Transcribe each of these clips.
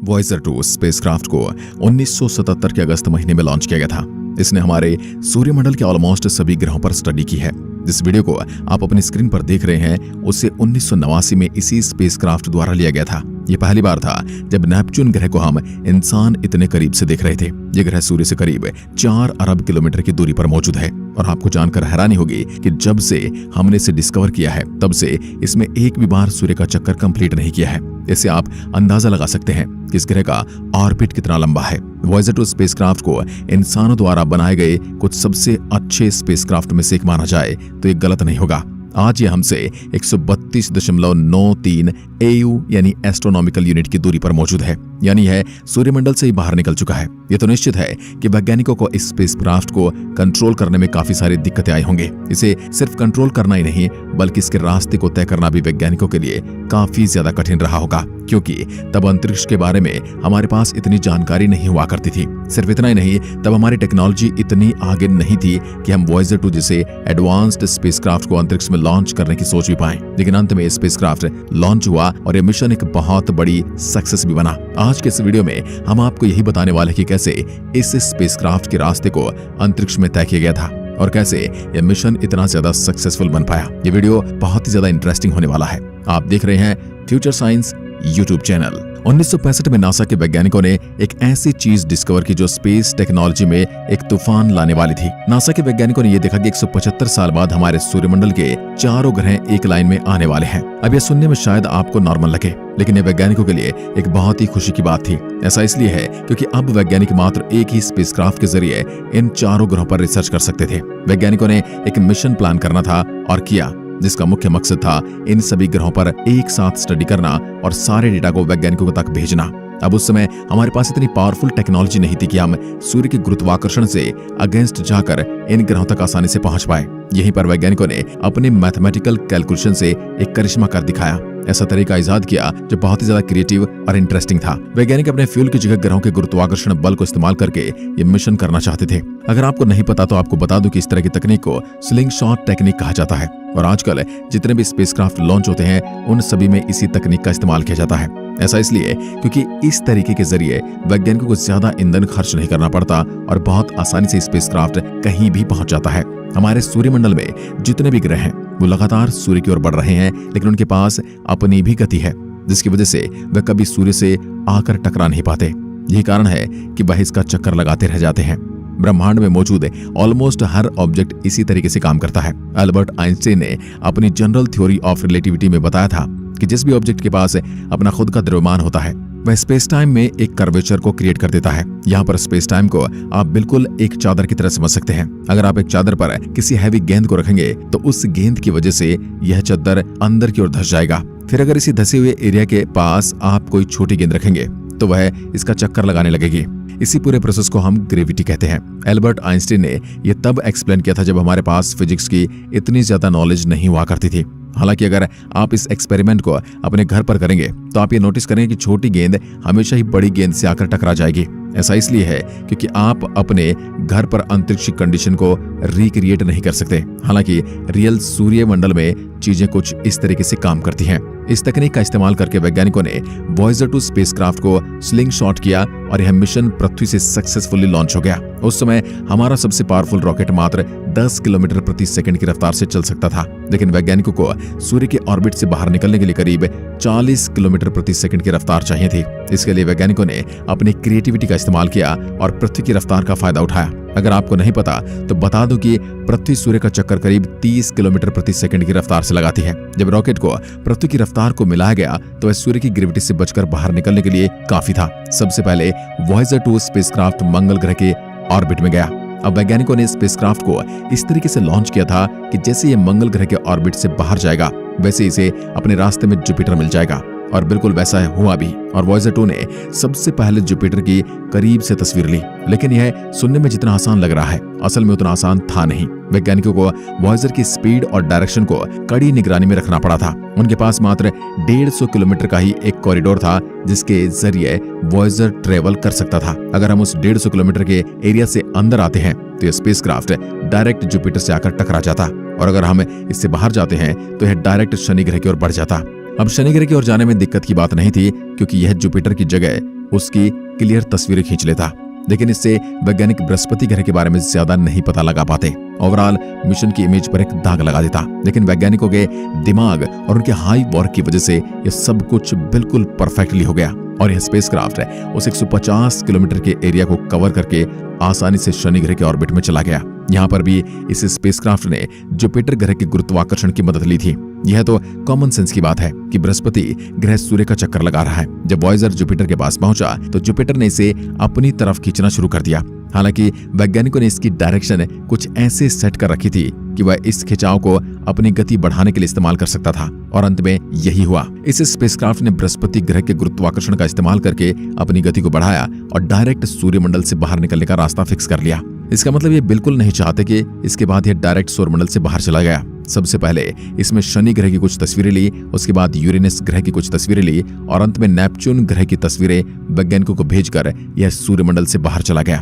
Voyager 2 spacecraft को 1977 के अगस्त महीने में लॉन्च किया गया था। इसने हमारे सूर्यमंडल के ऑलमोस्ट सभी ग्रहों पर स्टडी की है। जिस वीडियो को आप अपनी स्क्रीन पर देख रहे हैं उसे 1989 में इसी स्पेसक्राफ्ट द्वारा लिया गया था। ये पहली बार था जब नेपच्यून ग्रह को हम इंसान इतने करीब से देख रहे थे। ये ग्रह सूर्य से करीब 4 अरब किलोमीटर की दूरी पर मौजूद है और आपको जानकर हैरानी होगी कि जब से हमने इसे डिस्कवर किया है तब से इसमें एक भी बार सूर्य का चक्कर कंप्लीट नहीं किया है। इससे आप अंदाजा लगा सकते हैं कि इस ग्रह का ऑर्बिट कितना लंबा है। वॉयेजर 2 स्पेसक्राफ्ट को इंसानों द्वारा बनाए गए कुछ सबसे अच्छे स्पेसक्राफ्ट में से एक माना जाए तो ये गलत नहीं होगा। आज ये हमसे 132.93 AU यानी एस्ट्रोनॉमिकल यूनिट की दूरी पर मौजूद है, यानी यह सूर्यमंडल से ही बाहर निकल चुका है। ये तो निश्चित है कि वैज्ञानिकों को इस स्पेसक्राफ्ट को कंट्रोल करने में काफी सारी दिक्कतें आई होंगी। इसे सिर्फ कंट्रोल करना ही नहीं बल्कि इसके रास्ते को तय करना भी वैज्ञानिकों के लिए काफी ज्यादा कठिन रहा होगा, क्योंकि तब अंतरिक्ष के बारे में हमारे पास इतनी जानकारी नहीं हुआ करती थी। सिर्फ इतना ही नहीं, तब हमारी टेक्नोलॉजी इतनी आगे नहीं थी कि हम वॉयेजर 2 जैसे एडवांस्ड स्पेसक्राफ्ट को अंतरिक्ष में लॉन्च करने की सोच भी पाए। लेकिन अंत में स्पेसक्राफ्ट लॉन्च हुआ और ये मिशन एक बहुत बड़ी सक्सेस भी बना। आज के इस वीडियो में हम आपको यही बताने वाले हैं कि कैसे इस स्पेसक्राफ्ट के रास्ते को अंतरिक्ष में तय किया गया था और कैसे यह मिशन इतना ज्यादा सक्सेसफुल बन पाया। ये वीडियो बहुत ही ज्यादा इंटरेस्टिंग होने वाला है। आप देख रहे हैं फ्यूचर साइंस यूट्यूब चैनल। 1965 में नासा के वैज्ञानिकों ने एक ऐसी चीज डिस्कवर की जो स्पेस टेक्नोलॉजी में एक तूफान लाने वाली थी। नासा के वैज्ञानिकों ने यह देखा कि 175 साल बाद हमारे सूर्यमंडल के चारों ग्रह एक लाइन में आने वाले हैं। अब यह सुनने में शायद आपको नॉर्मल लगे, लेकिन यह वैज्ञानिकों के लिए एक बहुत ही खुशी की बात थी। ऐसा इसलिए है क्योंकि अब वैज्ञानिक मात्र एक ही स्पेसक्राफ्ट के जरिए इन चारों ग्रहों पर रिसर्च कर सकते थे। वैज्ञानिकों ने एक मिशन प्लान करना था और किया, जिसका मुख्य मकसद था इन सभी ग्रहों पर एक साथ स्टडी करना और सारे डेटा को वैज्ञानिकों तक भेजना। अब उस समय हमारे पास इतनी पावरफुल टेक्नोलॉजी नहीं थी कि हम सूर्य के गुरुत्वाकर्षण से अगेंस्ट जाकर इन ग्रहों तक आसानी से पहुंच पाए। यहीं पर वैज्ञानिकों ने अपने मैथमेटिकल कैलकुलेशन से एक करिश्मा कर दिखाया। ऐसा तरीका इजाद किया जो बहुत ही ज्यादा क्रिएटिव और इंटरेस्टिंग था। वैज्ञानिक अपने फ्यूल की जगह ग्रहों के गुरुत्वाकर्षण बल को इस्तेमाल करके ये मिशन करना चाहते थे। अगर आपको नहीं पता तो आपको बता दूं कि इस तरह की तकनीक को स्लिंग शॉट टेक्निक कहा जाता है और आजकल जितने भी स्पेसक्राफ्ट लॉन्च होते हैं उन सभी में इसी तकनीक का इस्तेमाल किया जाता है। ऐसा इसलिए क्योंकि इस तरीके के जरिए वैज्ञानिकों को ज्यादा ईंधन खर्च नहीं करना पड़ता और बहुत आसानी से स्पेसक्राफ्ट कहीं भी पहुंच जाता है। हमारे सूर्यमंडल में जितने भी ग्रह हैं वो लगातार सूर्य की ओर बढ़ रहे हैं, लेकिन उनके पास अपनी भी गति है, जिसकी वजह से वे कभी सूर्य से आकर टकरा नहीं पाते। यही कारण है कि वह इसका चक्कर लगाते रह जाते हैं। ब्रह्मांड में मौजूद ऑलमोस्ट हर ऑब्जेक्ट इसी तरीके से काम करता है। अल्बर्ट आइंस्टाइन ने अपनी जनरल थ्योरी ऑफ रिलेटिविटी में बताया था कि जिस भी ऑब्जेक्ट के पास अपना खुद का द्रव्यमान होता है वह स्पेस टाइम में एक कर्वेचर को क्रिएट कर देता है। यहाँ पर स्पेस टाइम को आप बिल्कुल एक चादर की तरह समझ सकते हैं। अगर आप एक चादर पर किसी हैवी गेंद को रखेंगे तो उस गेंद की वजह से यह चादर अंदर की ओर धंस जाएगा। फिर अगर इसी धंसे हुए एरिया के पास आप कोई छोटी गेंद रखेंगे तो वह इसका चक्कर लगाने लगेगी। इसी पूरे प्रोसेस को हम ग्रेविटी कहते हैं। एल्बर्ट आइंस्टाइन ने यह तब एक्सप्लेन किया था जब हमारे पास फिजिक्स की इतनी ज्यादा नॉलेज नहीं हुआ करती थी। हालांकि अगर आप इस एक्सपेरिमेंट को अपने घर पर करेंगे तो आप ये नोटिस करेंगे कि छोटी गेंद हमेशा ही बड़ी गेंद से आकर टकरा जाएगी। ऐसा इसलिए है क्योंकि आप अपने घर पर अंतरिक्ष कंडीशन को रिक्रिएट नहीं कर सकते। हालांकि रियल सूर्यमंडल में चीजें कुछ इस तरीके से काम करती हैं। इस तकनीक का इस्तेमाल करके वैज्ञानिकों ने वॉयेजर 2 स्पेसक्राफ्ट को स्लिंग शॉट किया और यह मिशन पृथ्वी से सक्सेसफुली लॉन्च हो गया। उस समय हमारा सबसे पावरफुल रॉकेट मात्र 10 किलोमीटर प्रति सेकंड की रफ्तार से चल सकता था, लेकिन वैज्ञानिकों को सूर्य के ऑर्बिट से बाहर निकलने के लिए करीब 40 किलोमीटर प्रति सेकंड की रफ्तार चाहिए थी। इसके लिए वैज्ञानिकों ने अपनी क्रिएटिविटी का इस्तेमाल किया और पृथ्वी की रफ्तार का फायदा उठाया। अगर आपको नहीं पता तो बता दूं कि पृथ्वी सूर्य का चक्कर करीब 30 किलोमीटर प्रति सेकंड की रफ्तार से लगाती है। जब रॉकेट को पृथ्वी की रफ्तार को मिलाया गया तो वह सूर्य की ग्रेविटी से बचकर बाहर निकलने के लिए काफी था। सबसे पहले वॉयेजर 2 स्पेसक्राफ्ट मंगल ग्रह के ऑर्बिट में गया। अब वैज्ञानिकों ने स्पेसक्राफ्ट को इस तरीके से लॉन्च किया था कि जैसे ये मंगल ग्रह के ऑर्बिट से बाहर जाएगा वैसे इसे अपने रास्ते में जुपिटर मिल जाएगा और बिल्कुल वैसा हुआ भी। और वॉयेजर 2 ने सबसे पहले जुपिटर की करीब से तस्वीर ली, लेकिन यह सुनने में जितना आसान लग रहा है असल में उतना आसान था नहीं। वैज्ञानिकों को वॉयेजर की स्पीड और डायरेक्शन को कड़ी निगरानी में रखना पड़ा था। उनके पास मात्र 150 किलोमीटर का ही एक कॉरिडोर था जिसके जरिए वॉयेजर ट्रेवल कर सकता था। अगर हम उस 150 किलोमीटर के एरिया से अंदर आते हैं तो यह स्पेसक्राफ्ट डायरेक्ट जुपिटर से आकर टकरा जाता और अगर हम इससे बाहर जाते हैं तो यह डायरेक्ट शनि ग्रह की ओर बढ़ जाता। अब शनि ग्रह की ओर जाने में दिक्कत की बात नहीं थी क्योंकि यह जुपिटर की जगह उसकी क्लियर तस्वीरें खींच लेता, लेकिन इससे वैज्ञानिक बृहस्पति ग्रह के बारे में ज्यादा नहीं पता लगा पाते। ओवरऑल मिशन की इमेज पर एक दाग लगा देता, लेकिन वैज्ञानिकों के दिमाग और उनके हाई वर्क की वजह से यह सब कुछ बिल्कुल परफेक्टली हो गया और यह स्पेसक्राफ्ट उस 150 किलोमीटर के एरिया को कवर करके आसानी से शनि ग्रह के ऑर्बिट में चला गया। यहाँ पर भी इस स्पेसक्राफ्ट ने जुपिटर ग्रह के गुरुत्वाकर्षण की मदद ली थी। यह तो कॉमन सेंस की बात है कि बृहस्पति ग्रह सूर्य का चक्कर लगा रहा है। जब वॉयेजर जुपिटर के पास पहुंचा तो जुपिटर ने इसे अपनी तरफ खींचना शुरू कर दिया। हालांकि वैज्ञानिकों ने इसकी डायरेक्शन कुछ ऐसे सेट कर रखी थी कि वह इस खिंचाव को अपनी गति बढ़ाने के लिए इस्तेमाल कर सकता था और अंत में यही हुआ। इस स्पेसक्राफ्ट ने बृहस्पति ग्रह के गुरुत्वाकर्षण का इस्तेमाल करके अपनी गति को बढ़ाया और डायरेक्ट सूर्यमंडल से बाहर निकलने का रास्ता फिक्स कर लिया। इसका मतलब ये बिल्कुल नहीं चाहते कि इसके बाद यह डायरेक्ट सौरमंडल से बाहर चला गया। सबसे पहले इसमें शनि ग्रह की कुछ तस्वीरें ली, उसके बाद यूरेनस ग्रह की कुछ तस्वीरें ली और अंत में नेपच्यून ग्रह की तस्वीरें वैज्ञानिकों को भेजकर यह सूर्यमंडल से बाहर चला गया।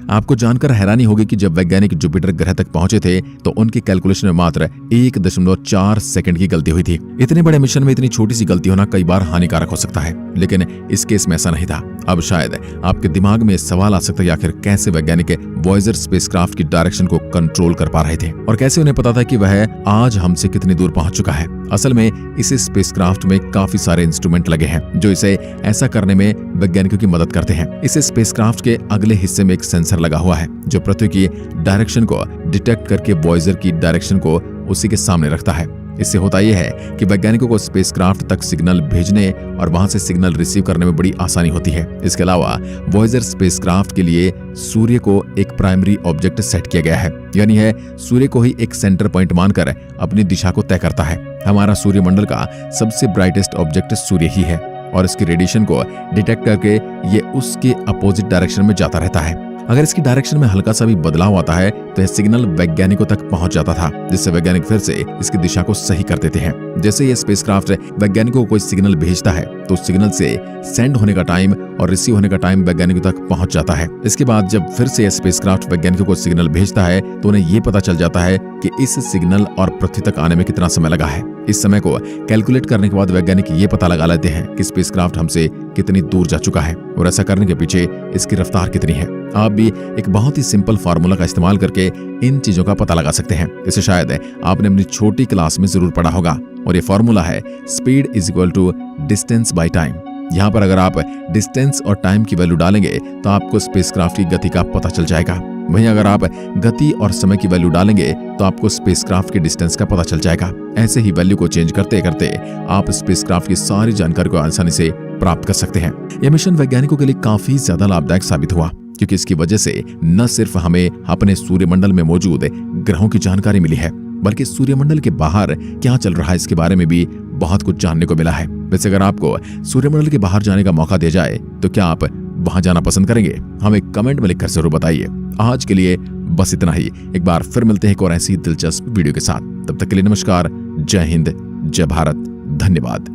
आपको जानकर हैरानी होगी कि जब वैज्ञानिक जुपिटर ग्रह तक पहुंचे थे तो उनकी कैलकुलेशन में मात्र 1.4 सेकंड की गलती हुई थी। इतने बड़े मिशन में इतनी छोटी सी गलती होना कई बार हानिकारक हो सकता है, लेकिन इस केस में ऐसा नहीं था। अब शायद आपके दिमाग में सवाल आ सकता है आखिर कैसे वैज्ञानिक वॉयेजर स्पेसक्राफ्ट की डायरेक्शन को कंट्रोल कर पा रहे थे और कैसे उन्हें पता था कि वह आज हमसे कितनी दूर पहुंच चुका है। असल में इस स्पेसक्राफ्ट में काफी सारे इंस्ट्रूमेंट लगे हैं जो इसे ऐसा करने में वैज्ञानिकों की मदद करते हैं। इस स्पेसक्राफ्ट के अगले हिस्से में एक सेंसर लगा हुआ है जो पृथ्वी की डायरेक्शन को डिटेक्ट करके वॉयेजर की डायरेक्शन को उसी के सामने रखता है। इससे होता यह है कि वैज्ञानिकों को स्पेसक्राफ्ट तक सिग्नल भेजने और वहां से सिग्नल रिसीव करने में बड़ी आसानी होती है। इसके अलावा वॉयेजर स्पेसक्राफ्ट के लिए सूर्य को एक प्राइमरी ऑब्जेक्ट सेट किया गया है, यानी है सूर्य को ही एक सेंटर पॉइंट मानकर अपनी दिशा को तय करता है। हमारा सूर्यमंडल का सबसे ब्राइटेस्ट ऑब्जेक्ट सूर्य ही है और इसके रेडिएशन को डिटेक्ट करके ये उसके अपोजिट डायरेक्शन में जाता रहता है। अगर इसकी डायरेक्शन में हल्का सा भी बदलाव आता है तो यह सिग्नल वैज्ञानिकों तक पहुंच जाता था, जिससे वैज्ञानिक फिर से इसकी दिशा को सही कर देते हैं। जैसे ये स्पेसक्राफ्ट वैज्ञानिकों को कोई सिग्नल भेजता है तो उस सिग्नल से सेंड होने का टाइम और रिसीव होने का टाइम वैज्ञानिकों तक पहुंच जाता है। इसके बाद जब फिर से यह स्पेसक्राफ्ट वैज्ञानिकों को सिग्नल भेजता है तो उन्हें ये पता चल जाता है कि इस सिग्नल और पृथ्वी तक आने में कितना समय लगा है। इस समय को कैलकुलेट करने के बाद वैज्ञानिक ये पता लगा लेते हैं कि स्पेसक्राफ्ट हमसे कितनी दूर जा चुका है और ऐसा करने के पीछे इसकी रफ्तार कितनी है। आप भी एक बहुत ही सिंपल फार्मूला का इस्तेमाल करके इन चीजों का पता लगा सकते हैं। इसे शायद आपने अपनी छोटी क्लास में जरूर पढ़ा होगा और ये फार्मूला है speed is equal to distance by time. यहाँ पर अगर आप डिस्टेंस और टाइम की वैल्यू डालेंगे तो आपको स्पेसक्राफ्ट की गति का पता चल जाएगा। वहीं अगर आप गति और समय की वैल्यू डालेंगे तो आपको स्पेसक्राफ्ट के डिस्टेंस का पता चल जाएगा। ऐसे ही वैल्यू को चेंज करते करते आप स्पेसक्राफ्ट की सारी जानकारी को आसानी से प्राप्त कर सकते हैं। यह मिशन वैज्ञानिकों के लिए काफी ज्यादा लाभदायक साबित हुआ क्योंकि इसकी वजह से न सिर्फ हमें अपने सूर्यमंडल में मौजूद ग्रहों की जानकारी मिली है, बल्कि सूर्यमंडल के बाहर क्या चल रहा है इसके बारे में भी बहुत कुछ जानने को मिला है। वैसे अगर आपको सूर्यमंडल के बाहर जाने का मौका दिया जाए तो क्या आप वहां जाना पसंद करेंगे? हमें कमेंट में लिखकर जरूर बताइए। आज के लिए बस इतना ही। एक बार फिर मिलते हैं एक और ऐसी दिलचस्प वीडियो के साथ। तब तक के लिए नमस्कार, जय हिंद, जय भारत, धन्यवाद।